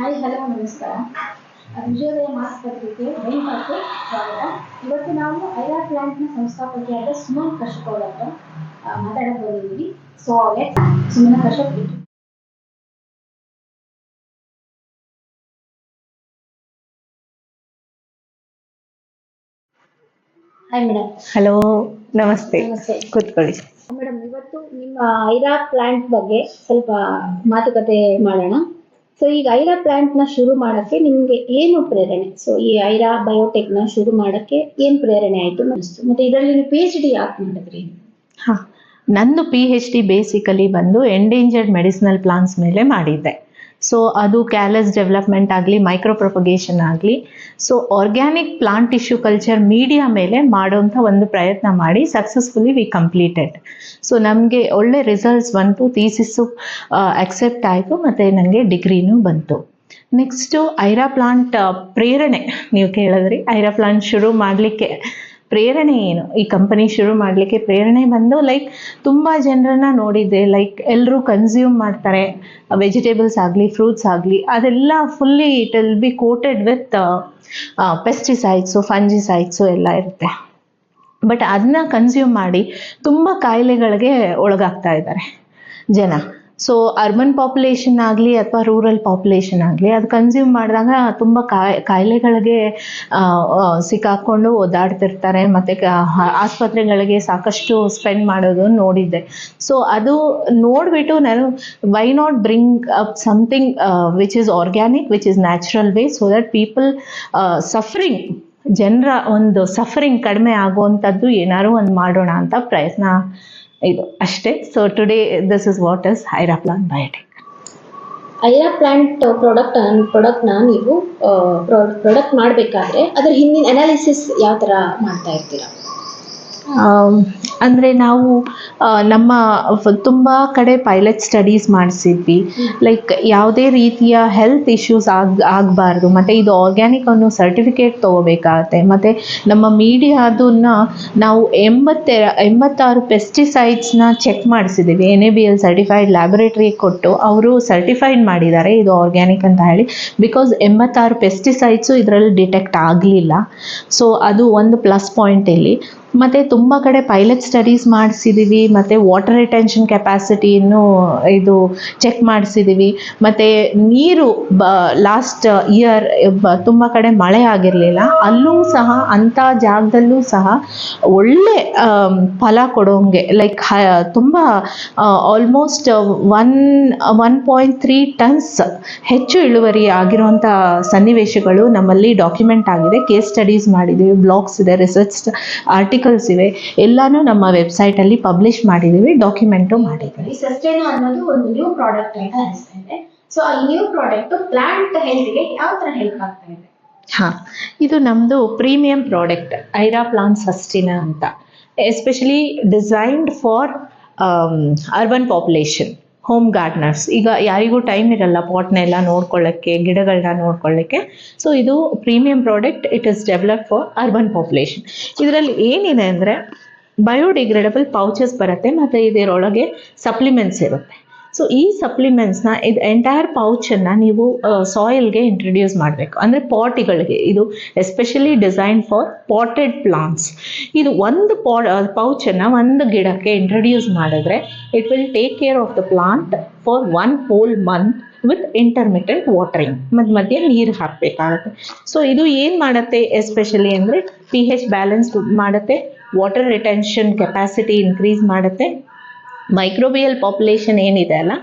Hi hello ನಮಸ್ಕಾರ. ವಿಜಯೋದಯ mass ಪತ್ರಿಕೆ ಬೆಂಗಳೂರು ಸ್ವಾಗತ. ಇವತ್ತು ನಾವು ಐರಾ ಪ್ಲಾಂಟ್ನ ಸಂಸ್ಥಾಪಕಿಯಾದ ಸುಮನ್ ಕಶ್ಯಪ್ ಅವರ ಹತ್ರ ಮಾತಾಡಕ್ಕೆ ಬಂದಿದ್ದೀವಿ. So Suman Kashyap. Hi madam. Hello, ನಮಸ್ತೆ. ಕೂತ್ಕೊಳ್ಳಿ ಮೇಡಮ್. ಇವತ್ತು ನಿಮ್ಮ ಐರಾ ಪ್ಲಾಂಟ್ ಬಗ್ಗೆ ಸ್ವಲ್ಪ ಮಾತುಕತೆ ಮಾಡೋಣ. ಸೊ ಈಗ ಐರಾ ಪ್ಲಾಂಟ್ನ ಶುರು ಮಾಡೋಕ್ಕೆ ನಿಮಗೆ ಏನು ಪ್ರೇರಣೆ? ಸೊ ಈ ಐರಾ ಬಯೋಟೆಕ್ನ ಶುರು ಮಾಡೋಕ್ಕೆ ಏನು ಪ್ರೇರಣೆ ಆಯಿತು ಅನಿಸ್ತು? ಮತ್ತು ಇದರಲ್ಲಿ ನೀವು PhD ಯಾಕೆ ಮಾಡಿದ್ರಿ? ಹಾಂ, ನಂದು PhD ಬೇಸಿಕಲಿ ಬಂದು ಎಂಡೇಂಜರ್ಡ್ ಮೆಡಿಸಿನಲ್ ಪ್ಲಾಂಟ್ಸ್ ಮೇಲೆ ಮಾಡಿದ್ದೆ. ಸೊ ಅದು ಕ್ಯಾಲಸ್ ಡೆವಲಪ್ಮೆಂಟ್ ಆಗಲಿ, ಮೈಕ್ರೋ ಪ್ರೊಪಗೇಷನ್ ಆಗಲಿ, so organic plant tissue culture media ಮೇಲೆ ಮಾಡೋಂಥ ಒಂದು ಪ್ರಯತ್ನ ಮಾಡಿ ಸಕ್ಸಸ್ಫುಲಿ ವಿ ಕಂಪ್ಲೀಟೆಡ್. ಸೊ ನಮಗೆ ಒಳ್ಳೆ ರಿಸಲ್ಟ್ಸ್ ಬಂತು, ಥೀಸಿಸ್ಸು ಅಕ್ಸೆಪ್ಟ್ ಆಯಿತು, ಮತ್ತು ನನಗೆ ಡಿಗ್ರಿನೂ ಬಂತು. ನೆಕ್ಸ್ಟು ಐರಾ ಪ್ಲಾಂಟ್ ಪ್ರೇರಣೆ ನೀವು ಕೇಳಿದ್ರಿ. ಐರಾ ಪ್ಲಾಂಟ್ ಶುರು ಮಾಡಲಿಕ್ಕೆ ಪ್ರೇರಣೆ ಏನು? ಈ ಕಂಪನಿ ಶುರು ಮಾಡಲಿಕ್ಕೆ ಪ್ರೇರಣೆ ಬಂದು ತುಂಬ ಜನರನ್ನ ನೋಡಿದ್ದೆ. ಎಲ್ಲರೂ ಕನ್ಸ್ಯೂಮ್ ಮಾಡ್ತಾರೆ ವೆಜಿಟೇಬಲ್ಸ್ ಆಗಲಿ, ಫ್ರೂಟ್ಸ್ ಆಗಲಿ, ಅದೆಲ್ಲ fully it will be coated with pesticides, fungicides ಎಲ್ಲ ಇರುತ್ತೆ. ಬಟ್ ಅದನ್ನ ಕನ್ಸ್ಯೂಮ್ ಮಾಡಿ ತುಂಬ ಕಾಯಿಲೆಗಳಿಗೆ ಒಳಗಾಗ್ತಾ ಇದ್ದಾರೆ ಜನ. ಸೊ ಅರ್ಬನ್ ಪಾಪ್ಯುಲೇಷನ್ ಆಗಲಿ ಅಥವಾ ರೂರಲ್ ಪಾಪ್ಯುಲೇಷನ್ ಆಗಲಿ, ಅದು ಕನ್ಸ್ಯೂಮ್ ಮಾಡಿದಾಗ ತುಂಬ ಕಾಯಿಲೆಗಳಿಗೆ ಸಿಕ್ಕಾಕ್ಕೊಂಡು ಓದಾಡ್ತಿರ್ತಾರೆ, ಮತ್ತು ಆಸ್ಪತ್ರೆಗಳಿಗೆ ಸಾಕಷ್ಟು ಸ್ಪೆಂಡ್ ಮಾಡೋದು ನೋಡಿದ್ದೆ. ಸೊ ಅದು ನೋಡಿಬಿಟ್ಟು ನಾನು why not bring up something which is organic, which is natural way, so that people suffering, ಜನರ ಒಂದು ಸಫರಿಂಗ್ ಕಡಿಮೆ ಆಗುವಂಥದ್ದು ಏನಾದ್ರು ಒಂದು ಮಾಡೋಣ ಅಂತ ಪ್ರಯತ್ನ ಇದು ಅಷ್ಟೇ. So today this is what is Aira plant biotech. Aira plant ಪ್ರಾಡಕ್ಟ್ನ ನೀವು ಪ್ರಾಡಕ್ಟ್ ಮಾಡಬೇಕಾದ್ರೆ ಅದರ ಹಿಂದಿನ ಅನಾಲಿಸಿಸ್ ಯಾವ ಥರ ಮಾಡ್ತಾ ಇರ್ತೀರಾ? ಅಂದರೆ ನಾವು ನಮ್ಮ ತುಂಬ ಕಡೆ ಪೈಲಟ್ ಸ್ಟಡೀಸ್ ಮಾಡಿಸಿದ್ವಿ. ಯಾವುದೇ ರೀತಿಯ ಹೆಲ್ತ್ ಇಶ್ಯೂಸ್ ಆಗಬಾರ್ದು, ಮತ್ತು ಇದು ಆರ್ಗ್ಯಾನಿಕ್ ಅನ್ನೋ ಸರ್ಟಿಫಿಕೇಟ್ ತೊಗೋಬೇಕಾಗತ್ತೆ. ಮತ್ತು ನಮ್ಮ ಮೀಡಿಯಾದನ್ನ ನಾವು 86 ಪೆಸ್ಟಿಸೈಡ್ಸ್ನ ಚೆಕ್ ಮಾಡಿಸಿದ್ದೀವಿ. NABL ಸರ್ಟಿಫೈಡ್ ಲ್ಯಾಬೊರೇಟ್ರಿಗೆ ಕೊಟ್ಟು ಅವರು ಸರ್ಟಿಫೈಡ್ ಮಾಡಿದ್ದಾರೆ ಇದು ಆರ್ಗ್ಯಾನಿಕ್ ಅಂತ ಹೇಳಿ. ಬಿಕಾಸ್ 86 ಪೆಸ್ಟಿಸೈಡ್ಸು ಇದರಲ್ಲಿ ಡಿಟೆಕ್ಟ್ ಆಗಲಿಲ್ಲ. ಸೊ ಅದು ಒಂದು ಪ್ಲಸ್ ಪಾಯಿಂಟ್ ಇಲ್ಲಿ. ಮತ್ತು ತುಂಬ ಕಡೆ ಪೈಲಟ್ ಸ್ಟಡೀಸ್ ಮಾಡಿಸಿದ್ದೀವಿ, ಮತ್ತು ವಾಟರ್ ರಿಟೆನ್ಷನ್ ಕೆಪಾಸಿಟಿಯನ್ನು ಇದು ಚೆಕ್ ಮಾಡಿಸಿದ್ದೀವಿ. ಮತ್ತು ನೀರು ಲಾಸ್ಟ್ ಇಯರ್ ತುಂಬ ಕಡೆ ಮಳೆ ಆಗಿರಲಿಲ್ಲ, ಅಲ್ಲೂ ಸಹ ಅಂಥ ಜಾಗದಲ್ಲೂ ಸಹ ಒಳ್ಳೆ ಫಲ ಕೊಡೋಂಗೆ ತುಂಬ ಆಲ್ಮೋಸ್ಟ್ 1.3 ಟನ್ಸ್ ಹೆಚ್ಚು ಇಳುವರಿ ಆಗಿರುವಂಥ ಸನ್ನಿವೇಶಗಳು ನಮ್ಮಲ್ಲಿ ಡಾಕ್ಯುಮೆಂಟ್ ಆಗಿದೆ. ಕೇಸ್ ಸ್ಟಡೀಸ್ ಮಾಡಿದ್ದೀವಿ, ಬ್ಲಾಗ್ಸ್ ಇದೆ, ರಿಸರ್ಚ್ ಆರ್ಟಿಕಲ್ಸ್ ಇವೆ, ಎಲ್ಲಾನು ನಮ್ಮ ವೆಬ್ಸೈಟಲ್ಲಿ ಪಬ್ಲಿಷ್ ಮಾಡಿದ್ದೀವಿ, ಡಾಕ್ಯುಮೆಂಟು ಮಾಡಿದ್ದೀವಿ. ಸಸ್ಟೈನೋ ಅನ್ನೋದು ಒಂದು ನ್ಯೂ ಪ್ರಾಡಕ್ಟ್ ಅಂತ ಅನಿಸ್ತಾ ಇದೆ. ಸೊ ಆ ನ್ಯೂ ಪ್ರಾಡಕ್ಟ್ ಪ್ಲಾಂಟ್ ಹೆಲ್ತ್ಗೆ ಯಾವ ಥರ ಹೆಲ್ಪ್ ಆಗ್ತಾ ಇದೆ? ಹಾಂ, ಇದು ನಮ್ಮದು premium product Aira plant Sustaino ಅಂತ, especially designed for urban population, home gardeners. ಈಗ ಯಾರಿಗೂ ಟೈಮ್ ಇರಲ್ಲ ಪಾಟ್ನೆಲ್ಲ ನೋಡ್ಕೊಳ್ಳೋಕ್ಕೆ, ಗಿಡಗಳನ್ನ ನೋಡ್ಕೊಳ್ಳೋಕ್ಕೆ. ಸೊ ಇದು premium product, it is develop for urban population. ಇದರಲ್ಲಿ ಏನಿದೆ ಅಂದರೆ ಬಯೋಡಿಗ್ರೇಡಬಲ್ ಪೌಚಸ್ ಬರುತ್ತೆ, ಮತ್ತು ಇದರೊಳಗೆ ಸಪ್ಲಿಮೆಂಟ್ಸ್ ಇರುತ್ತೆ. ಸೊ ಈ ಸಪ್ಲಿಮೆಂಟ್ಸ್ನ ಇದು ಎಂಟೈರ್ ಪೌಚನ್ನು ನೀವು ಸಾಯಿಲ್ಗೆ ಇಂಟ್ರಡ್ಯೂಸ್ ಮಾಡಬೇಕು, ಅಂದರೆ ಪಾಟಿಗಳಿಗೆ. ಇದು especially design for potted plants. ಇದು ಒಂದು ಪೌಚನ್ನು ಒಂದು ಗಿಡಕ್ಕೆ ಇಂಟ್ರಡ್ಯೂಸ್ ಮಾಡಿದ್ರೆ it will take care of the plant for 1 whole month with intermittent watering. ಮಧ್ಯೆ ನೀರು ಹಾಕಬೇಕಾಗುತ್ತೆ. ಸೊ ಇದು ಏನು ಮಾಡುತ್ತೆ ಎಸ್ಪೆಷಲಿ ಅಂದರೆ pH ಬ್ಯಾಲೆನ್ಸ್ ಮಾಡುತ್ತೆ, ವಾಟರ್ ರಿಟೆನ್ಷನ್ ಕೆಪಾಸಿಟಿ ಇನ್ಕ್ರೀಸ್ ಮಾಡುತ್ತೆ, ಮೈಕ್ರೋಬಿಯಲ್ ಪಾಪ್ಯುಲೇಷನ್ ಏನಿದೆ ಅಲ್ಲ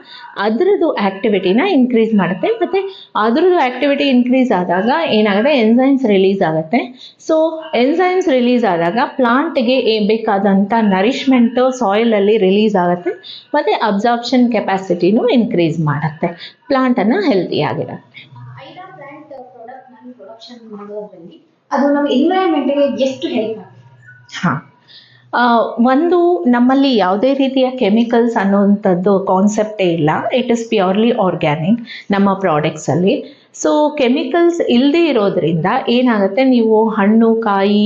ಅದರದ್ದು ಆ್ಯಕ್ಟಿವಿಟಿನ ಇನ್ಕ್ರೀಸ್ ಮಾಡುತ್ತೆ. ಮತ್ತು ಅದರದ್ದು ಆ್ಯಕ್ಟಿವಿಟಿ ಇನ್ಕ್ರೀಸ್ ಆದಾಗ ಏನಾಗುತ್ತೆ, ಎನ್ಸೈಮ್ಸ್ ರಿಲೀಸ್ ಆಗುತ್ತೆ. ಸೊ ಎನ್ಸೈಮ್ಸ್ ರಿಲೀಸ್ ಆದಾಗ ಪ್ಲಾಂಟ್ಗೆ ಬೇಕಾದಂಥ ನರಿಷ್ಮೆಂಟು ಸಾಯಿಲಲ್ಲಿ ರಿಲೀಸ್ ಆಗುತ್ತೆ, ಮತ್ತು ಅಬ್ಸಾರ್ಪ್ಷನ್ ಕೆಪಾಸಿಟಿನೂ ಇನ್ಕ್ರೀಸ್ ಮಾಡುತ್ತೆ, ಪ್ಲಾಂಟನ್ನು ಹೆಲ್ತಿಯಾಗಿರುತ್ತೆ. ಐರಾ ಪ್ಲಾಂಟ್ ಪ್ರಾಡಕ್ಟ್ನ ಪ್ರೊಡಕ್ಷನ್ ಮಾಡೋದ್ರಲ್ಲಿ ಅದು ನಮ್ಮ ಎನ್ವೈರನ್ಮೆಂಟ್ಗೆ ಎಷ್ಟು ಹೆಲ್ಪ್ ಆಗುತ್ತೆ? ಹಾಂ, ಒಂದು ನಮ್ಮಲ್ಲಿ ಯಾವುದೇ ರೀತಿಯ ಕೆಮಿಕಲ್ಸ್ ಅನ್ನೋವಂಥದ್ದು ಕಾನ್ಸೆಪ್ಟೇ ಇಲ್ಲ. ಇಟ್ ಇಸ್ ಪ್ಯೂರ್ಲಿ ಆರ್ಗ್ಯಾನಿಕ್ ನಮ್ಮ ಪ್ರಾಡಕ್ಟ್ಸಲ್ಲಿ. ಸೊ ಕೆಮಿಕಲ್ಸ್ ಇಲ್ಲದೆ ಇರೋದ್ರಿಂದ ಏನಾಗುತ್ತೆ, ನೀವು ಹಣ್ಣು ಕಾಯಿ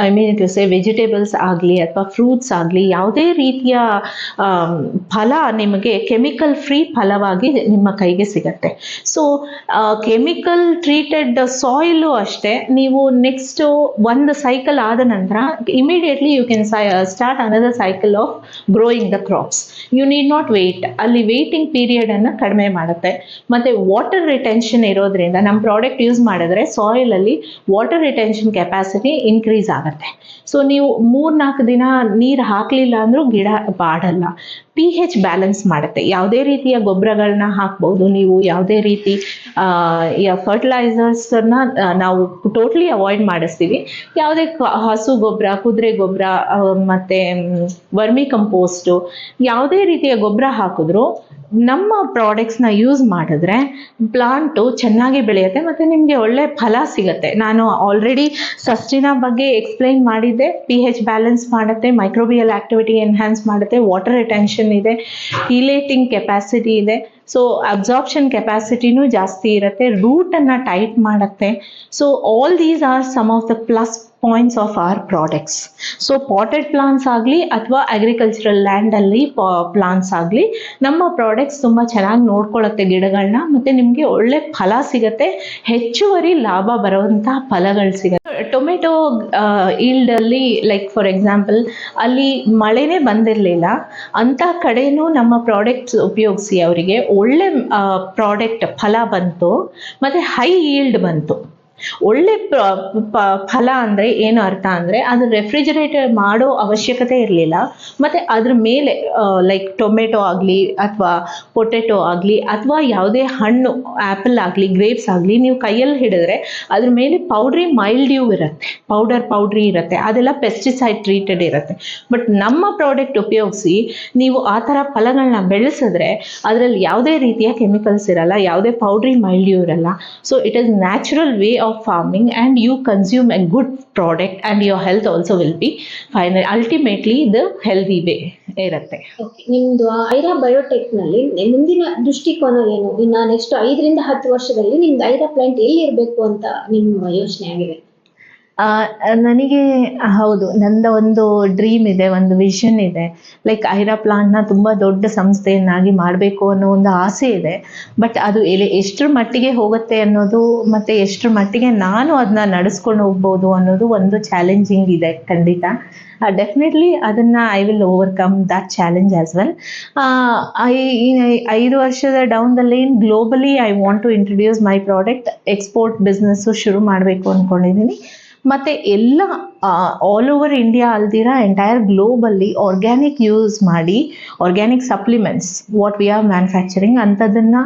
I mean to say vegetables ಆಗಲಿ ಅಥವಾ ಫ್ರೂಟ್ಸ್ ಆಗಲಿ ಯಾವುದೇ ರೀತಿಯ ಫಲ ನಿಮಗೆ ಕೆಮಿಕಲ್ ಫ್ರೀ ಫಲವಾಗಿ ನಿಮ್ಮ ಕೈಗೆ ಸಿಗತ್ತೆ. ಸೊ ಕೆಮಿಕಲ್ ಟ್ರೀಟೆಡ್ ಸಾಯಿಲು ಅಷ್ಟೇ, ನೀವು ನೆಕ್ಸ್ಟ್ ಒಂದು ಸೈಕಲ್ ಆದ ನಂತರ immediately you can start another cycle of growing the crops. You need not wait. ಅಲ್ಲಿ ವೆಯ್ಟಿಂಗ್ ಪೀರಿಯಡ್ ಅನ್ನು ಕಡಿಮೆ ಮಾಡುತ್ತೆ. ಮತ್ತೆ ವಾಟರ್ ರಿಟೆನ್ಷನ್ ಇರೋದ್ರಿಂದ ನಮ್ಮ ಪ್ರಾಡಕ್ಟ್ ಯೂಸ್ ಮಾಡಿದ್ರೆ ಸಾಯಿಲ್ ಅಲ್ಲಿ ವಾಟರ್ ರಿಟೆನ್ಷನ್ ಕೆಪಾಸಿಟಿ ಇನ್ಕ್ರೀಸ್ ಆಗುತ್ತೆ. ಸೊ ನೀವು 3-4 ದಿನ ನೀರು ಹಾಕಲಿಲ್ಲ ಅಂದ್ರೂ ಗಿಡ ಬಾಡಲ್ಲ. pH ಬ್ಯಾಲೆನ್ಸ್ ಮಾಡುತ್ತೆ. ಯಾವುದೇ ರೀತಿಯ ಗೊಬ್ಬರಗಳನ್ನ ಹಾಕ್ಬೋದು ನೀವು, ಯಾವುದೇ ರೀತಿ ಫರ್ಟಿಲೈಸರ್ಸ್ನ ನಾವು ಟೋಟ್ಲಿ ಅವಾಯ್ಡ್ ಮಾಡಿಸ್ತೀವಿ. ಯಾವುದೇ ಹಸು ಗೊಬ್ಬರ, ಕುದುರೆ ಗೊಬ್ಬರ ಮತ್ತು ವರ್ಮಿ ಕಂಪೋಸ್ಟು ಯಾವುದೇ ರೀತಿಯ ಗೊಬ್ಬರ ಹಾಕಿದ್ರು ನಮ್ಮ ಪ್ರಾಡಕ್ಟ್ಸ್ನ ಯೂಸ್ ಮಾಡಿದ್ರೆ ಪ್ಲಾಂಟು ಚೆನ್ನಾಗಿ ಬೆಳೆಯುತ್ತೆ ಮತ್ತು ನಿಮಗೆ ಒಳ್ಳೆ ಫಲ ಸಿಗುತ್ತೆ. ನಾನು ಆಲ್ರೆಡಿ ಸಸ್ಟಿನ ಬಗ್ಗೆ ಎಕ್ಸ್ಪ್ಲೈನ್ ಮಾಡಿದ್ದೆ. pH ಬ್ಯಾಲೆನ್ಸ್ ಮಾಡುತ್ತೆ, ಮೈಕ್ರೋಬಿಯಲ್ ಆಕ್ಟಿವಿಟಿ ಎನ್ಹ್ಯಾನ್ಸ್ ಮಾಡುತ್ತೆ, ವಾಟರ್ ರಿಟೆನ್ಷನ್ ಇದೆ, ಹೀಲೇಟಿಂಗ್ ಕೆಪಾಸಿಟಿ ಇದೆ, ಸೊ ಅಬ್ಸಾರ್ಪ್ಷನ್ ಕೆಪಾಸಿಟಿನೂ ಜಾಸ್ತಿ ಇರುತ್ತೆ, ರೂಟನ್ನು ಟೈಟ್ ಮಾಡುತ್ತೆ. So all these are some of the plus points of our products. So potted plants ಆಗಲಿ ಅಥವಾ ಅಗ್ರಿಕಲ್ಚರಲ್ ಲ್ಯಾಂಡಲ್ಲಿ ಪ್ಲಾಂಟ್ಸ್ ಆಗಲಿ, ನಮ್ಮ ಪ್ರಾಡಕ್ಟ್ಸ್ ತುಂಬ ಚೆನ್ನಾಗಿ ನೋಡ್ಕೊಳ್ಳುತ್ತೆ ಗಿಡಗಳನ್ನ, ಮತ್ತು ನಿಮಗೆ ಒಳ್ಳೆ ಫಲ ಸಿಗುತ್ತೆ, ಹೆಚ್ಚುವರಿ ಲಾಭ ಬರುವಂಥ ಫಲಗಳು ಸಿಗುತ್ತೆ. ಟೊಮೆಟೊ ಈಲ್ಡಲ್ಲಿ ಲೈಕ್ ಫಾರ್ ಎಕ್ಸಾಂಪಲ್ ಅಲ್ಲಿ ಮಳೆನೇ ಬಂದಿರಲಿಲ್ಲ, ಅಂಥ ಕಡೆನೂ ನಮ್ಮ ಪ್ರಾಡಕ್ಟ್ಸ್ ಉಪಯೋಗಿಸಿ ಅವರಿಗೆ ಒಳ್ಳೆ ಪ್ರಾಡಕ್ಟ್ ಫಲ ಬಂತು ಮತ್ತು ಹೈ ಈಲ್ಡ್ ಬಂತು. ಒಳ್ಳೆ ಫಲ ಅಂದರೆ ಏನು ಅರ್ಥ ಅಂದರೆ ಅದು ರೆಫ್ರಿಜರೇಟರ್ ಮಾಡೋ ಅವಶ್ಯಕತೆ ಇರಲಿಲ್ಲ. ಮತ್ತು ಅದ್ರ ಮೇಲೆ ಲೈಕ್ ಟೊಮೆಟೊ ಆಗಲಿ ಅಥವಾ ಪೊಟೆಟೊ ಆಗಲಿ ಅಥವಾ ಯಾವುದೇ ಹಣ್ಣು ಆ್ಯಪಲ್ ಆಗಲಿ ಗ್ರೇಪ್ಸ್ ಆಗಲಿ ನೀವು ಕೈಯಲ್ಲಿ ಹಿಡಿದ್ರೆ ಅದ್ರ ಮೇಲೆ ಮೈಲ್ಡ್ಯೂ ಇರುತ್ತೆ, ಪೌಡ್ರಿ ಇರುತ್ತೆ, ಅದೆಲ್ಲ ಪೆಸ್ಟಿಸೈಡ್ ಟ್ರೀಟೆಡ್ ಇರುತ್ತೆ. ಬಟ್ ನಮ್ಮ ಪ್ರಾಡಕ್ಟ್ ಉಪಯೋಗಿಸಿ ನೀವು ಆ ಥರ ಫಲಗಳನ್ನ ಬೆಳೆಸಿದ್ರೆ ಅದರಲ್ಲಿ ಯಾವುದೇ ರೀತಿಯ ಕೆಮಿಕಲ್ಸ್ ಇರಲ್ಲ, ಯಾವುದೇ ಮೈಲ್ಡ್ಯೂ ಇರಲ್ಲ. So it is natural way of farming and you consume a good product and your health also will be ultimately the healthy way ಇರುತ್ತೆ. ನಿಮ್ದು ಐರಾ ಬಯೋಟೆಕ್ ನಲ್ಲಿ ಮುಂದಿನ ದೃಷ್ಟಿಕೋನ ಏನು? ಇನ್ನ ನೆಕ್ಸ್ಟ್ 5-10 ವರ್ಷದಲ್ಲಿ ನಿಮ್ದು ಐರಾ ಪ್ಲಾಂಟ್ ಎಲ್ಲಿ ಇರಬೇಕು ಅಂತ ನಿಮ್ಮ ಯೋಚನೆ ಆಗಿದೆ? ನನಗೆ ಹೌದು, ನಂದು ಒಂದು ಡ್ರೀಮ್ ಇದೆ, ಒಂದು ವಿಷನ್ ಇದೆ. ಲೈಕ್ ಐರಾ ಪ್ಲಾಂಟ್ನ ತುಂಬ ದೊಡ್ಡ ಸಂಸ್ಥೆಯನ್ನಾಗಿ ಮಾಡಬೇಕು ಅನ್ನೋ ಒಂದು ಆಸೆ ಇದೆ. ಬಟ್ ಅದು ಎಷ್ಟರ ಮಟ್ಟಿಗೆ ಹೋಗುತ್ತೆ ಅನ್ನೋದು ಮತ್ತು ಎಷ್ಟರ ಮಟ್ಟಿಗೆ ನಾನು ಅದನ್ನ ನಡೆಸ್ಕೊಂಡು ಹೋಗ್ಬೋದು ಅನ್ನೋದು ಒಂದು ಚಾಲೆಂಜಿಂಗ್ ಇದೆ ಖಂಡಿತ. ಡೆಫಿನೆಟ್ಲಿ ಅದನ್ನು I will overcome that challenge as well. 5 ವರ್ಷದ down the line globally I want to introduce my product. Export business ಶುರು ಮಾಡಬೇಕು ಅಂದ್ಕೊಂಡಿದ್ದೀನಿ. ಮತ್ತು ಎಲ್ಲ ಆಲ್ ಓವರ್ ಇಂಡಿಯಾ ಅಲ್ದಿರ ಎಂಟೈರ್ ಗ್ಲೋಬಲ್ಲಿ ಆರ್ಗ್ಯಾನಿಕ್ ಯೂಸ್ ಮಾಡಿ, organic supplements what we are manufacturing ಅಂಥದ್ದನ್ನು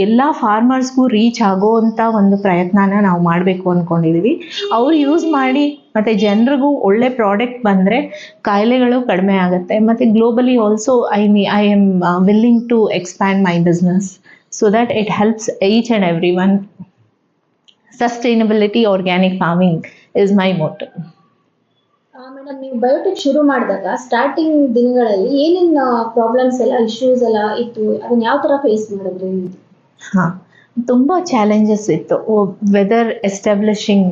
ಎಲ್ಲ ಫಾರ್ಮರ್ಸ್ಗೂ ರೀಚ್ ಆಗೋವಂಥ ಒಂದು ಪ್ರಯತ್ನನ ನಾವು ಮಾಡಬೇಕು ಅಂದ್ಕೊಂಡಿದ್ದೀವಿ. ಅವ್ರು ಯೂಸ್ ಮಾಡಿ ಮತ್ತು ಜನರಿಗೂ ಒಳ್ಳೆ ಪ್ರಾಡಕ್ಟ್ ಬಂದರೆ ಕಾಯಿಲೆಗಳು ಕಡಿಮೆ ಆಗುತ್ತೆ. ಮತ್ತು globally also I am willing to expand my business so that it helps each and every one. Sustainability, organic farming is my motto. Madam, ನೀವು ಬಯೋಟೆಕ್ ಶುರು ಮಾಡಿದಾಗ ಸ್ಟಾರ್ಟಿಂಗ್ ದಿನಗಳಲ್ಲಿ ಏನೇನು ಪ್ರಾಬ್ಲಮ್ಸ್ ಎಲ್ಲ, ಇಶ್ಯೂಸ್ ಎಲ್ಲ ಇತ್ತು, ಅದನ್ನ ಯಾವ ಥರ ಫೇಸ್ ಮಾಡಿದ್ರಿ? ತುಂಬ ಚಾಲೆಂಜಸ್ ಇತ್ತು. ವೆದರ್ ಎಸ್ಟಾಬ್ಲಿಷಿಂಗ್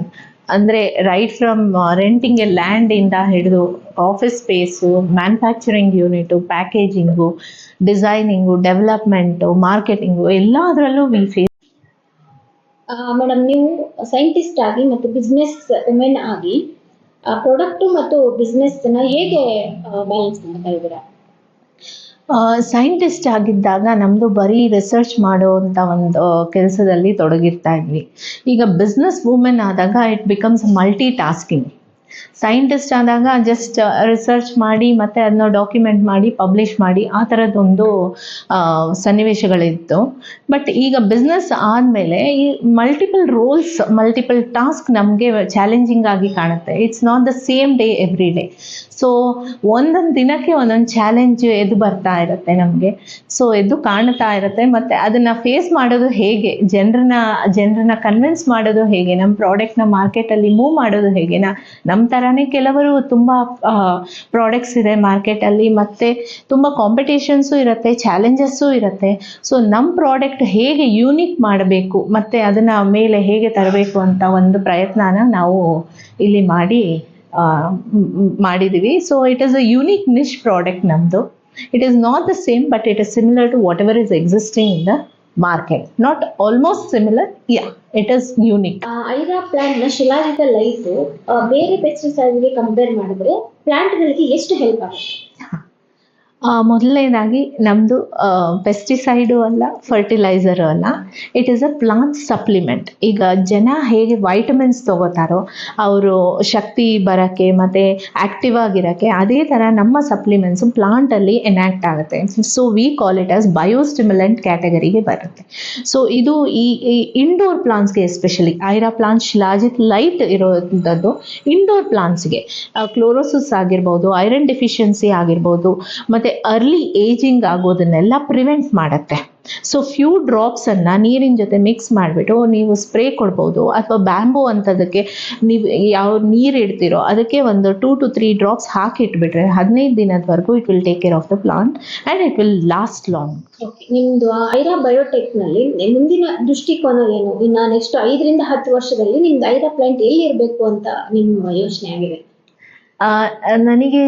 ಅಂದರೆ ರೈಟ್ ಫ್ರಮ್ ರೆಂಟಿಂಗ್ ಎ ಲ್ಯಾಂಡಿಂದ ಹಿಡಿದು office space, manufacturing unit, packaging, designing, development, marketing ಎಲ್ಲದರಲ್ಲೂ ವಿ ಫೇಸ್. ಮೇಡಮ್, ನೀವು ಸೈಂಟಿಸ್ಟ್ ಆಗಿ ಮತ್ತು ಬಿಸ್ನೆಸ್ ವುಮೆನ್ ಆಗಿ ಪ್ರಾಡಕ್ಟು ಮತ್ತು ಬಿಸ್ನೆಸ್ನ ಹೇಗೆ ಬ್ಯಾಲೆನ್ಸ್ ಮಾಡ್ತಾ ಇದ್ದೀರಾ? ಸೈಂಟಿಸ್ಟ್ ಆಗಿದ್ದಾಗ ನಮ್ಮದು ಬರೀ ರಿಸರ್ಚ್ ಮಾಡುವಂಥ ಒಂದು ಕೆಲಸದಲ್ಲಿ ತೊಡಗಿರ್ತಾ ಇದ್ವಿ. ಈಗ ಬಿಸ್ನೆಸ್ ವುಮೆನ್ ಆದಾಗ it becomes multi tasking. Scientist ಆದಾಗ ಜಸ್ಟ್ ರಿಸರ್ಚ್ ಮಾಡಿ ಮತ್ತು ಅದನ್ನ ಡಾಕ್ಯುಮೆಂಟ್ ಮಾಡಿ ಪಬ್ಲಿಷ್ ಮಾಡಿ ಆ ಥರದ್ದೊಂದು ಸನ್ನಿವೇಶಗಳಿತ್ತು. ಬಟ್ ಈಗ ಬಿಸ್ನೆಸ್ ಆದಮೇಲೆ ಈ ಮಲ್ಟಿಪಲ್ ರೋಲ್ಸ್, ಮಲ್ಟಿಪಲ್ ಟಾಸ್ಕ್ ನಮಗೆ ಚಾಲೆಂಜಿಂಗ್ ಆಗಿ ಕಾಣುತ್ತೆ. It's not the same day every day. So ಒಂದೊಂದು ದಿನಕ್ಕೆ ಒಂದೊಂದು ಚಾಲೆಂಜ್ ಎದ್ದು ಬರ್ತಾ ಇರುತ್ತೆ ನಮಗೆ. ಸೊ ಎದ್ದು ಕಾಣ್ತಾ ಇರುತ್ತೆ. ಮತ್ತು ಅದನ್ನು ಫೇಸ್ ಮಾಡೋದು ಹೇಗೆ, ಜನರನ್ನ ಕನ್ವಿನ್ಸ್ ಮಾಡೋದು ಹೇಗೆ, ನಮ್ಮ ಪ್ರಾಡಕ್ಟ್ನ ಮಾರ್ಕೆಟಲ್ಲಿ ಮೂವ್ ಮಾಡೋದು ಹೇಗೆ. ನಮ್ಮ ಥರನೇ ಕೆಲವರು ತುಂಬ ಪ್ರಾಡಕ್ಟ್ಸ್ ಇದೆ ಮಾರ್ಕೆಟಲ್ಲಿ, ಮತ್ತು ತುಂಬ ಕಾಂಪಿಟೇಷನ್ಸು ಇರುತ್ತೆ, ಚಾಲೆಂಜಸ್ಸು ಇರುತ್ತೆ. ಸೊ ನಮ್ಮ ಪ್ರಾಡಕ್ಟ್ ಹೇಗೆ ಯೂನಿಕ್ ಮಾಡಬೇಕು ಮತ್ತು ಅದನ್ನು ಮೇಲೆ ಹೇಗೆ ತರಬೇಕು ಅಂತ ಒಂದು ಪ್ರಯತ್ನನ ನಾವು ಇಲ್ಲಿ ಮಾಡಿದ್ದೀವಿ. So it is a unique niche product ನಮ್ಮದು. It is not the same, but it is similar to whatever is existing in the market. Not almost similar, it is unique. Aira plant ನ Shilajit life ಬೇರೆ ಪೆಸ್ಟಿಸೈಡ್ಗೆ compare ಮಾಡಿದ್ರೆ ಪ್ಲಾಂಟ್ಗಳಿಗೆ ಎಷ್ಟು help ಆಗುತ್ತೆ? ಮೊದಲನೇದಾಗಿ ನಮ್ಮದು pesticide ಅಲ್ಲ, fertiliser ಅಲ್ಲ, it is a plant supplement. ಈಗ ಜನ ಹೇಗೆ ವೈಟಮಿನ್ಸ್ ತೊಗೋತಾರೋ ಅವರು ಶಕ್ತಿ ಬರೋಕ್ಕೆ ಮತ್ತು ಆ್ಯಕ್ಟಿವ್ ಆಗಿರೋಕ್ಕೆ, ಅದೇ ಥರ ನಮ್ಮ ಸಪ್ಲಿಮೆಂಟ್ಸು ಪ್ಲಾಂಟಲ್ಲಿ ಎನ್ಯಾಕ್ಟ್ ಆಗುತ್ತೆ. So we call it as biostimulant ಕ್ಯಾಟಗರಿಗೆ ಬರುತ್ತೆ. ಸೊ ಇದು ಈ ಇಂಡೋರ್ ಪ್ಲಾಂಟ್ಸ್ಗೆ, especially Aira plant Shilajit light ಇರೋಂಥದ್ದು ಇಂಡೋರ್ ಪ್ಲಾಂಟ್ಸ್ಗೆ ಕ್ಲೋರೋಸಿಸ್ ಆಗಿರ್ಬೋದು, ಐರನ್ ಡೆಫಿಷಿಯನ್ಸಿ ಆಗಿರ್ಬೋದು, ಮತ್ತು ಅರ್ಲಿ ಏಜಿಂಗ್ ಆಗೋದನ್ನೆಲ್ಲ ಪ್ರಿವೆಂಟ್ ಮಾಡುತ್ತೆ. ಸೊ ಫ್ಯೂ ಡ್ರಾಪ್ಸನ್ನು ನೀರಿನ ಜೊತೆ ಮಿಕ್ಸ್ ಮಾಡಿಬಿಟ್ಟು ನೀವು ಸ್ಪ್ರೇ ಕೊಡ್ಬೋದು. ಅಥವಾ ಬ್ಯಾಂಬೂ ಅಂಥದಕ್ಕೆ ನೀವು ಯಾವ ನೀರು ಇಡ್ತೀರೋ ಅದಕ್ಕೆ ಒಂದು 2 to 3 ಡ್ರಾಪ್ಸ್ ಹಾಕಿ ಇಟ್ಬಿಟ್ರೆ 15 ದಿನದವರೆಗೂ it will take care of the plant and it will last long. ನಿಮ್ದು ಐರಾ ಬಯೋಟೆಕ್ ನಲ್ಲಿ ಮುಂದಿನ ದೃಷ್ಟಿಕೋನ ಏನು? ಇನ್ನು ನೆಕ್ಸ್ಟ್ 5 ರಿಂದ 10 ವರ್ಷದಲ್ಲಿ ನಿಮ್ದು ಐರಾ ಪ್ಲಾಂಟ್ ಎಲ್ಲಿ ಇರಬೇಕು ಅಂತ ನಿಮ್ಮ ಯೋಚನೆ ಆಗಿದೆ? ನನಗೆ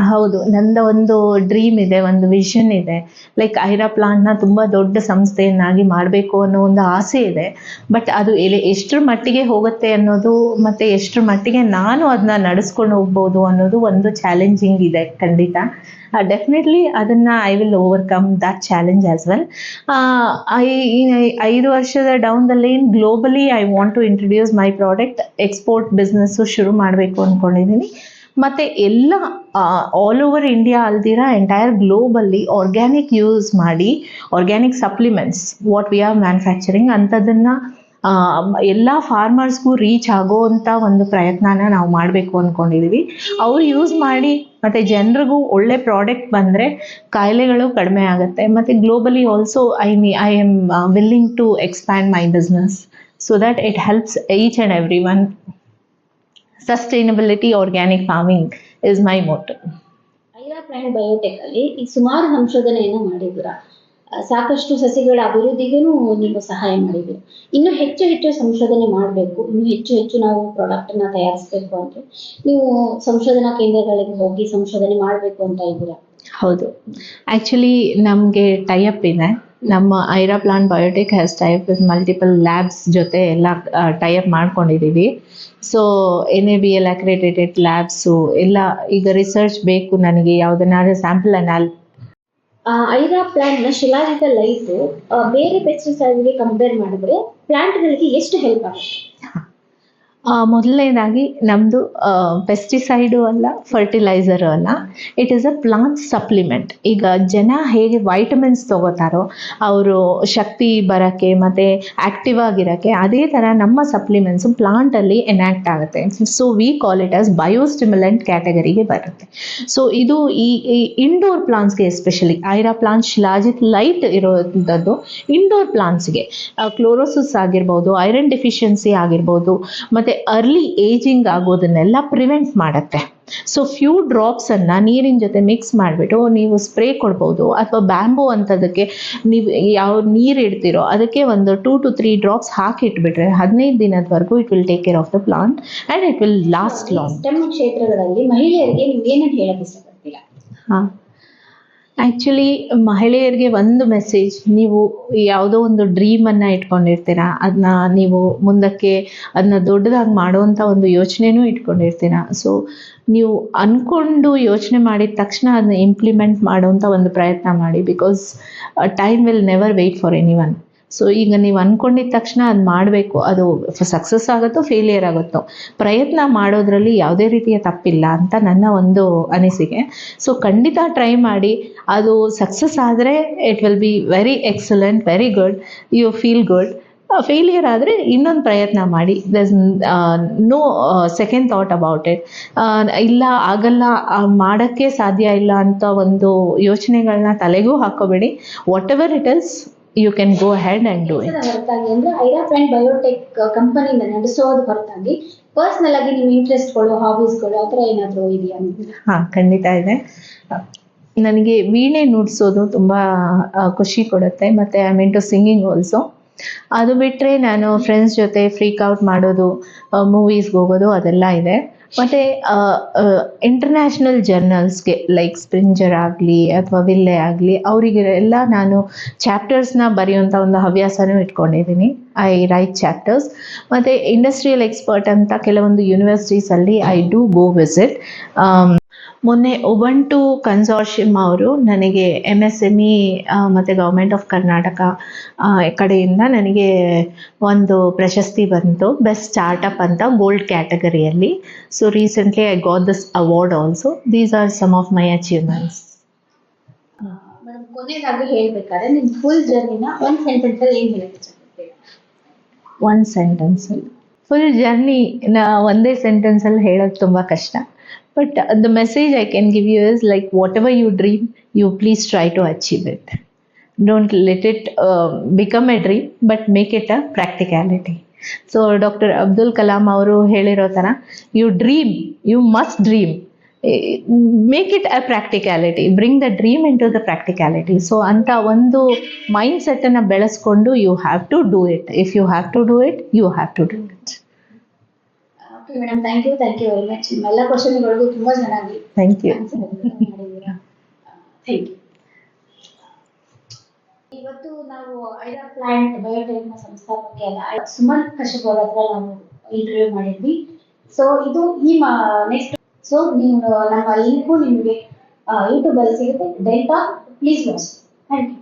ಹೌದು, ನಂದು ಒಂದು ಡ್ರೀಮ್ ಇದೆ, ಒಂದು ವಿಷನ್ ಇದೆ. ಲೈಕ್ ಐರಾ ಪ್ಲಾಂಟ್ನ ತುಂಬ ದೊಡ್ಡ ಸಂಸ್ಥೆಯನ್ನಾಗಿ ಮಾಡಬೇಕು ಅನ್ನೋ ಒಂದು ಆಸೆ ಇದೆ. ಬಟ್ ಅದು ಎಷ್ಟರ ಮಟ್ಟಿಗೆ ಹೋಗುತ್ತೆ ಅನ್ನೋದು, ಮತ್ತು ಎಷ್ಟರ ಮಟ್ಟಿಗೆ ನಾನು ಅದನ್ನ ನಡೆಸ್ಕೊಂಡು ಹೋಗ್ಬೋದು ಅನ್ನೋದು ಒಂದು ಚಾಲೆಂಜಿಂಗ್ ಇದೆ ಖಂಡಿತ. ಡೆಫಿನೆಟ್ಲಿ ಅದನ್ನು I will overcome that challenge as well. 5 ವರ್ಷದ down the line globally I want to introduce my product. Export business ಶುರು ಮಾಡಬೇಕು ಅಂದ್ಕೊಂಡಿದ್ದೀನಿ. ಮತ್ತು ಎಲ್ಲ ಆಲ್ ಓವರ್ ಇಂಡಿಯಾ ಅಲ್ದಿರ ಎಂಟೈರ್ ಗ್ಲೋಬಲ್ಲಿ ಆರ್ಗ್ಯಾನಿಕ್ ಯೂಸ್ ಮಾಡಿ, organic supplements what we are manufacturing ಅಂಥದ್ದನ್ನು ಎಲ್ಲ ಫಾರ್ಮರ್ಸ್ಗೂ ರೀಚ್ ಆಗೋವಂಥ ಒಂದು ಪ್ರಯತ್ನನ ನಾವು ಮಾಡಬೇಕು ಅಂದ್ಕೊಂಡಿದ್ದೀವಿ. ಅವ್ರು ಯೂಸ್ ಮಾಡಿ ಮತ್ತು ಜನರಿಗೂ ಒಳ್ಳೆ ಪ್ರಾಡಕ್ಟ್ ಬಂದರೆ ಕಾಯಿಲೆಗಳು ಕಡಿಮೆ ಆಗುತ್ತೆ. ಮತ್ತು globally also I am willing to expand my business so that it helps each and every one. Sustainability, organic farming is my motto. Aira plant biotech ಅಲ್ಲಿ ಈ ಸುಮಾರು ಸಂಶೋಧನೆಯನ್ನು ಮಾಡಿದ್ದೀರಾ, ಸಾಕಷ್ಟು ಸಸಿಗಳ ಅಭಿವೃದ್ಧಿಗೂ ನೀವು ಸಹಾಯ ಮಾಡಿದ್ದೀರಾ. ಇನ್ನು ಹೆಚ್ಚು ಸಂಶೋಧನೆ ಮಾಡಬೇಕು, ಇನ್ನು ಹೆಚ್ಚು ನಾವು ಪ್ರಾಡಕ್ಟ್ ಅನ್ನ ತಯಾರಿಸಬೇಕು ಅಂದ್ರೆ ನೀವು ಸಂಶೋಧನಾ ಕೇಂದ್ರಗಳಿಗೆ ಹೋಗಿ ಸಂಶೋಧನೆ ಮಾಡಬೇಕು ಅಂತ ಇದ್ದೀರಾ? ಹೌದು, ಆ್ಯಕ್ಚುಲಿ ನಮಗೆ ಟೈಅಪ್ ಇದೆ. ನಮ್ಮ Aira plant biotech has tie up with multiple labs ಜೊತೆ ಎಲ್ಲ ಟೈಅಪ್ ಮಾಡ್ಕೊಂಡಿದ್ದೀವಿ. ಸೊ NABL ಅಕ್ರೆಡಿಟೆಡ್ ಲ್ಯಾಬ್ಸು ಎಲ್ಲ ಈಗ ರಿಸರ್ಚ್ ಬೇಕು ನನಗೆ ಯಾವುದನ್ನಾದ್ರೂ ಸ್ಯಾಂಪಲ್ ಐರಾ ಪ್ಲಾಂಟ್ ನ ಶಿಲಾಜಿತ ಲೈಫ್ ಬೇರೆ ಪೆಸ್ಟಿಸೈಡ್ಗೆ ಕಂಪೇರ್ ಮಾಡಿದ್ರೆ ಪ್ಲಾಂಟ್ಗಳಿಗೆ ಎಷ್ಟು ಹೆಲ್ಪ್ ಆಗುತ್ತೆ? ಮೊದಲನೇದಾಗಿ ನಮ್ಮದು ಪೆಸ್ಟಿಸೈಡು ಅಲ್ಲ, ಫರ್ಟಿಲೈಸರು ಅಲ್ಲ, it is a plant supplement. ಈಗ ಜನ ಹೇಗೆ ವೈಟಮಿನ್ಸ್ ತೊಗೋತಾರೋ ಅವರು ಶಕ್ತಿ ಬರೋಕ್ಕೆ ಮತ್ತು ಆ್ಯಕ್ಟಿವ್ ಆಗಿರೋಕ್ಕೆ, ಅದೇ ಥರ ನಮ್ಮ ಸಪ್ಲಿಮೆಂಟ್ಸು ಪ್ಲಾಂಟಲ್ಲಿ ಎನ್ಯಾಕ್ಟ್ ಆಗುತ್ತೆ. So we call it as biostimulant ಕ್ಯಾಟಗರಿಗೆ ಬರುತ್ತೆ. ಸೊ ಇದು ಈ ಇಂಡೋರ್ ಪ್ಲಾಂಟ್ಸ್ಗೆ, especially Aira plant Shilajit light ಇರೋಂಥದ್ದು ಇಂಡೋರ್ ಪ್ಲಾಂಟ್ಸ್ಗೆ ಕ್ಲೋರೋಸಿಸ್ ಆಗಿರ್ಬೋದು, ಐರನ್ ಡೆಫಿಷಿಯನ್ಸಿ ಆಗಿರ್ಬೋದು, ಮತ್ತು ಅರ್ಲಿ ಏಜಿಂಗ್ ಆಗೋದನ್ನೆಲ್ಲ ಪ್ರಿವೆಂಟ್ ಮಾಡುತ್ತೆ. ಸೊ ಫ್ಯೂ ಡ್ರಾಪ್ಸನ್ನು ನೀರಿನ ಜೊತೆ ಮಿಕ್ಸ್ ಮಾಡಿಬಿಟ್ಟು ನೀವು ಸ್ಪ್ರೇ ಕೊಡ್ಬೋದು. ಅಥವಾ ಬ್ಯಾಂಬೂ ಅಂಥದಕ್ಕೆ ನೀವು ಯಾವ ನೀರು ಇಡ್ತೀರೋ ಅದಕ್ಕೆ ಒಂದು 2 to 3 ಡ್ರಾಪ್ಸ್ ಹಾಕಿ ಇಟ್ಬಿಟ್ರೆ 15 ದಿನದವರೆಗೂ it will take care of the plant and it will last long. STEM ಕ್ಷೇತ್ರಗಳಲ್ಲಿ ಮಹಿಳೆಯರಿಗೆ ನೀವು ಏನೇನು ಹೇಳಕ್ಕೆ ಇಷ್ಟಪಡ್ತೀರಾ? ಆ್ಯಕ್ಚುಲಿ ಮಹಿಳೆಯರಿಗೆ ಒಂದು ಮೆಸೇಜ್, ನೀವು ಯಾವುದೋ ಒಂದು ಡ್ರೀಮನ್ನು ಇಟ್ಕೊಂಡಿರ್ತೀರ, ಅದನ್ನ ನೀವು ಮುಂದಕ್ಕೆ ಅದನ್ನ ದೊಡ್ಡದಾಗಿ ಮಾಡುವಂಥ ಒಂದು ಯೋಚನೆನೂ ಇಟ್ಕೊಂಡಿರ್ತೀರ. ಸೊ ನೀವು ಅಂದ್ಕೊಂಡು ಯೋಚನೆ ಮಾಡಿದ ತಕ್ಷಣ ಅದನ್ನ ಇಂಪ್ಲಿಮೆಂಟ್ ಮಾಡುವಂಥ ಒಂದು ಪ್ರಯತ್ನ ಮಾಡಿ. Because time will never wait for any one. So ಈಗ ನೀವು ಅಂದ್ಕೊಂಡಿದ್ದ ತಕ್ಷಣ ಅದು ಮಾಡಬೇಕು. ಅದು ಸಕ್ಸಸ್ ಆಗುತ್ತೋ ಫೇಲಿಯರ್ ಆಗುತ್ತೋ, ಪ್ರಯತ್ನ ಮಾಡೋದ್ರಲ್ಲಿ ಯಾವುದೇ ರೀತಿಯ ತಪ್ಪಿಲ್ಲ ಅಂತ ನನ್ನ ಒಂದು ಅನಿಸಿಕೆ. ಸೊ ಖಂಡಿತ ಟ್ರೈ ಮಾಡಿ. ಅದು ಸಕ್ಸಸ್ ಆದರೆ it will be very excellent, very good, you feel good. Failure ಆದರೆ ಇನ್ನೊಂದು ಪ್ರಯತ್ನ ಮಾಡಿ. Thus no second thought about it. ಇಲ್ಲ ಆಗಲ್ಲ, ಮಾಡೋಕ್ಕೆ ಸಾಧ್ಯ ಇಲ್ಲ ಅಂತ ಒಂದು ಯೋಚನೆಗಳನ್ನ ತಲೆಗೂ ಹಾಕೋಬೇಡಿ. Whatever it is, you can go ahead and do it. ಹೊರತಾಗಿ ಅಂದ್ರೆ ಐರಾ ಪ್ಲಾಂಟ್ ಬಯೋಟೆಕ್ ಕಂಪನಿಯಿಂದ ನಡೆಸೋದು ಹೊರತಾಗಿ ಪರ್ಸನಲ್ ಆಗಿ ನಿಮ್ಮ ಇಂಟ್ರೆಸ್ಟ್ಗಳು, ಹಾಬೀಸ್ಗಳು ಆ ಥರ ಏನಾದರೂ ಇದೆಯಾ? ಹಾಂ, ಖಂಡಿತ ಇದೆ. ನನಗೆ ವೀಣೆ ನುಡಿಸೋದು ತುಂಬ ಖುಷಿ ಕೊಡುತ್ತೆ, ಮತ್ತು I mean to singing also. ಅದು ಬಿಟ್ಟರೆ ನಾನು ಫ್ರೆಂಡ್ಸ್ ಜೊತೆ ಫ್ರೀಕ್ ಔಟ್ ಮಾಡೋದು, ಮೂವೀಸ್ಗೆ ಹೋಗೋದು ಅದೆಲ್ಲ ಇದೆ. ಮತ್ತು ಇಂಟರ್ನ್ಯಾಷನಲ್ ಜರ್ನಲ್ಸ್ಗೆ ಲೈಕ್ ಸ್ಪ್ರಿಂಜರ್ ಆಗಲಿ ಅಥವಾ ವಿಲ್ಲೆ ಆಗಲಿ ಅವರಿಗೆಲ್ಲ ನಾನು ಚಾಪ್ಟರ್ಸ್ನ ಬರೆಯುವಂಥ ಒಂದು ಹವ್ಯಾಸನೂ ಇಟ್ಕೊಂಡಿದ್ದೀನಿ. I right chapters. ಮತ್ತು ಇಂಡಸ್ಟ್ರಿಯಲ್ ಎಕ್ಸ್ಪರ್ಟ್ ಅಂತ ಕೆಲವೊಂದು ಯೂನಿವರ್ಸಿಟೀಸಲ್ಲಿ ಐ ಡೂ ಗೋ ವಿಸಿಟ್. ಮೊನ್ನೆ ಉಬಂಟು ಕನ್ಸಾರ್ಷಿಯಮ್ ಅವರು ನನಗೆ MSME ಮತ್ತು ಗೌರ್ಮೆಂಟ್ ಆಫ್ ಕರ್ನಾಟಕ ಕಡೆಯಿಂದ ನನಗೆ ಒಂದು ಪ್ರಶಸ್ತಿ ಬಂತು, ಬೆಸ್ಟ್ ಸ್ಟಾರ್ಟಪ್ ಅಂತ, ಗೋಲ್ಡ್ ಕ್ಯಾಟಗರಿಯಲ್ಲಿ. So recently I got this award also. These are some of my achievements. Madam, ಕೊನೆಯದಾಗಿ ಹೇಳ್ಬೇಕಾದ್ರೆ ನಿಮ್ಮ ಫುಲ್ ಜರ್ನಿನ ಒಂದು ಸೆಂಟೆನ್ಸಲ್ಲಿ ಏನು ಹೇಳಕ್ಕೆ ಇಷ್ಟಪಡ್ತೀರಾ? ಒನ್ ಸೆಂಟೆನ್ಸಲ್ಲಿ ಫುಲ್ ಜರ್ನಿನ ಒಂದೇ ಸೆಂಟೆನ್ಸಲ್ಲಿ ಹೇಳೋದು ತುಂಬ ಕಷ್ಟ. But the message I can give you is like whatever you dream, you please try to achieve it. Don't let it become a dream, but make it a practicality. So Dr. Abdul Kalam ಅವರು ಹೇಳಿರೋ ಥರ, you dream, you must dream. Make it a practicality. Bring the dream into the practicality. So ಅಂತ ಒಂದು mind ಸೆಟ್ಟನ್ನು ಬೆಳೆಸ್ಕೊಂಡು you have to do it. If you have to do it, you have to do it. Madam, thank you very much. ನಿಮ್ಮೆಲ್ಲ ಕ್ವಶನ್ಗಳಿಗೂ ತುಂಬ ಚೆನ್ನಾಗಿ thank you. ಮಾಡಿದ್ದೀರಾ. Thank you. ಇವತ್ತು ನಾವು ಐರಾ ಪ್ಲಾಂಟ್ ಬಯೋಟೆಕ್ನ ಸಂಸ್ಥಾಪಕಿಯಾದ ಸುಮನ್ ಕಶ್ಯಪ್ ಅವರ ಹತ್ರ ನಾವು ಇಂಟರ್ವ್ಯೂ ಮಾಡಿದ್ವಿ. ಸೊ ಇದು ಈ ನೆಕ್ಸ್ಟ್, ಸೊ ನೀವು ನಮ್ಮ ಲಿಂಕು ನಿಮಗೆ ಯೂಟ್ಯೂಬಲ್ಲಿ ಸಿಗುತ್ತೆ. Delta, please watch. Thank you.